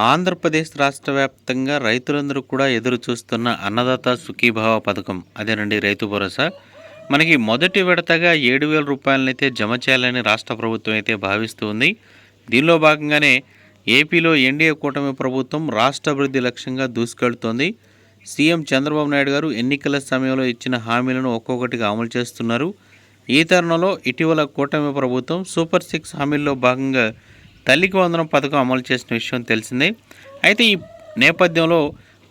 ఆంధ్రప్రదేశ్ రాష్ట్ర వ్యాప్తంగా రైతులందరూ కూడా ఎదురు చూస్తున్న అన్నదాత సుఖీభావ పథకం అదేనండి రైతు భరోసా. మనకి మొదటి విడతగా 7,000 రూపాయలనైతే జమ చేయాలని రాష్ట్ర ప్రభుత్వం అయితే భావిస్తూ ఉంది. దీనిలో భాగంగానే ఏపీలో ఎన్డీఏ కూటమి ప్రభుత్వం రాష్ట్ర అభివృద్ధి లక్ష్యంగా దూసుకెళ్తోంది. సీఎం చంద్రబాబు నాయుడు గారు ఎన్నికల సమయంలో ఇచ్చిన హామీలను ఒక్కొక్కటిగా అమలు చేస్తున్నారు. ఈ తరుణంలో ఇటీవల కూటమి ప్రభుత్వం సూపర్ 6 హామీల్లో భాగంగా తల్లికి వందనం పథకం అమలు చేసిన విషయం తెలిసిందే. అయితే ఈ నేపథ్యంలో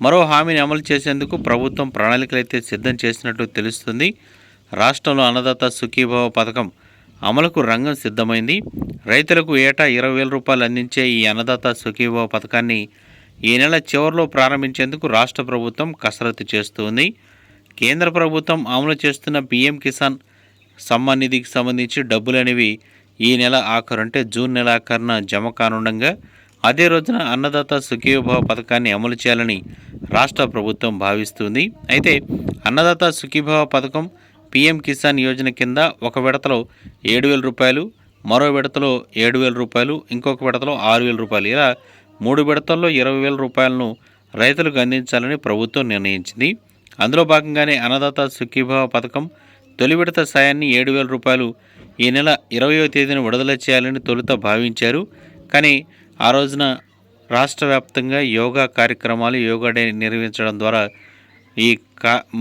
మరో హామీని అమలు చేసేందుకు ప్రభుత్వం ప్రణాళికలు అయితే సిద్ధం చేసినట్టు తెలుస్తుంది. రాష్ట్రంలో అన్నదాత సుఖీభావ పథకం అమలుకు రంగం సిద్ధమైంది. రైతులకు ఏటా 20,000 రూపాయలు అందించే ఈ అన్నదాత సుఖీభావ పథకాన్ని ఈ నెల చివరిలో ప్రారంభించేందుకు రాష్ట్ర ప్రభుత్వం కసరత్తు చేస్తుంది. కేంద్ర ప్రభుత్వం అమలు చేస్తున్న పీఎం కిసాన్ సమ్మాన్ నిధికి సంబంధించి డబ్బులు అనేవి ఈ నెల ఆఖరు అంటే జూన్ నెల ఆఖరున జమ కానుండగా అదే రోజున అన్నదాత సుఖీభావ పథకాన్ని అమలు చేయాలని రాష్ట్ర ప్రభుత్వం భావిస్తుంది. అయితే అన్నదాత సుఖీభావ పథకం పీఎం కిసాన్ యోజన కింద ఒక విడతలో 7,000 రూపాయలు, మరో విడతలో 7,000 రూపాయలు, ఇంకొక విడతలో 6,000 రూపాయలు, ఇలా 3 విడతల్లో 20,000 రూపాయలను రైతులకు అందించాలని ప్రభుత్వం నిర్ణయించింది. అందులో భాగంగానే అన్నదాత సుఖీభావ పథకం తొలి విడత సాయాన్ని 7,000 రూపాయలు ఈ నెల 20వ తేదీన విడుదల చేయాలని తొలుత భావించారు. కానీ ఆ రోజున రాష్ట్ర వ్యాప్తంగా యోగా కార్యక్రమాలు, యోగా డే నిర్వహించడం ద్వారా ఈ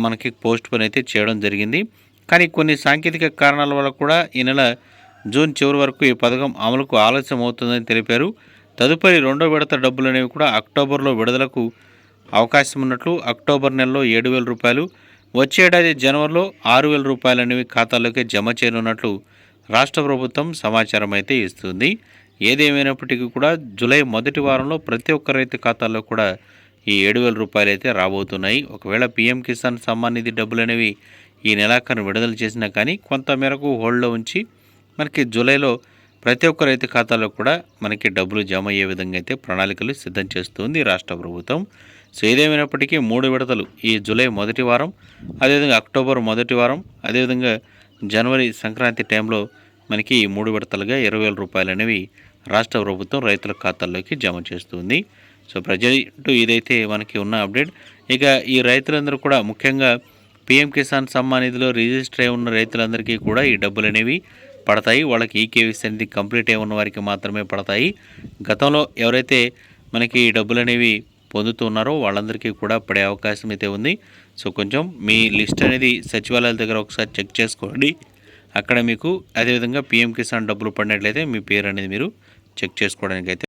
మనకి పోస్ట్ పోన్ అయితే చేయడం జరిగింది. కానీ కొన్ని సాంకేతిక కారణాల వల్ల కూడా ఈ నెల జూన్ చివరి వరకు ఈ పథకం అమలుకు ఆలస్యం అవుతుందని తెలిపారు. తదుపరి రెండో విడత డబ్బులు అనేవి కూడా అక్టోబర్లో విడుదలకు అవకాశం ఉన్నట్లు, అక్టోబర్ నెలలో 7,000 రూపాయలు, వచ్చే ఏడాది జనవరిలో 6,000 రూపాయలు అనేవి ఖాతాల్లోకి జమ చేయనున్నట్లు రాష్ట్ర ప్రభుత్వం సమాచారం అయితే ఇస్తుంది. ఏదేమైనప్పటికీ కూడా జూలై మొదటి వారంలో ప్రతి ఒక్క రైతు ఖాతాల్లో కూడా ఈ 7,000 రూపాయలు అయితే రాబోతున్నాయి. ఒకవేళ పీఎం కిసాన్ సమ్మాన్ నిధి డబ్బులు అనేవి ఈ నెలాఖరున విడుదల చేసినా కానీ కొంత మేరకు హోల్డ్లో ఉంచి మనకి జూలైలో ప్రతి ఒక్క రైతు ఖాతాలో కూడా మనకి డబ్బులు జమ అయ్యే విధంగా అయితే ప్రణాళికలు సిద్ధం చేస్తుంది రాష్ట్ర ప్రభుత్వం. సో ఏదేమైనప్పటికీ 3 విడతలు ఈ జూలై మొదటి వారం, అదేవిధంగా అక్టోబర్ మొదటి వారం, అదేవిధంగా జనవరి సంక్రాంతి టైంలో మనకి 3 విడతలుగా 20,000 రూపాయలు అనేవి రాష్ట్ర ప్రభుత్వం రైతుల ఖాతాల్లోకి జమ చేస్తుంది. సో ప్రజెంట్ ఇదైతే మనకి ఉన్న అప్డేట్. ఇక ఈ రైతులందరూ కూడా ముఖ్యంగా పీఎం కిసాన్ సమ్మాన్ నిధిలో రిజిస్టర్ అయి ఉన్న రైతులందరికీ కూడా ఈ డబ్బులు అనేవి పడతాయి. వాళ్ళకి ఈకేవీసీ అనేది కంప్లీట్ అయి ఉన్న వారికి మాత్రమే పడతాయి. గతంలో ఎవరైతే మనకి ఈ డబ్బులు అనేవి పొందుతున్నారో వాళ్ళందరికీ కూడా పడే అవకాశం అయితే ఉంది. సో కొంచెం మీ లిస్ట్ అనేది సచివాలయాల దగ్గర ఒకసారి చెక్ చేసుకోండి. అక్కడ మీకు అదేవిధంగా పీఎం కిసాన్ డబ్బులు పడినట్లయితే మీ పేరు అనేది మీరు చెక్ చేసుకోవడానికి అయితే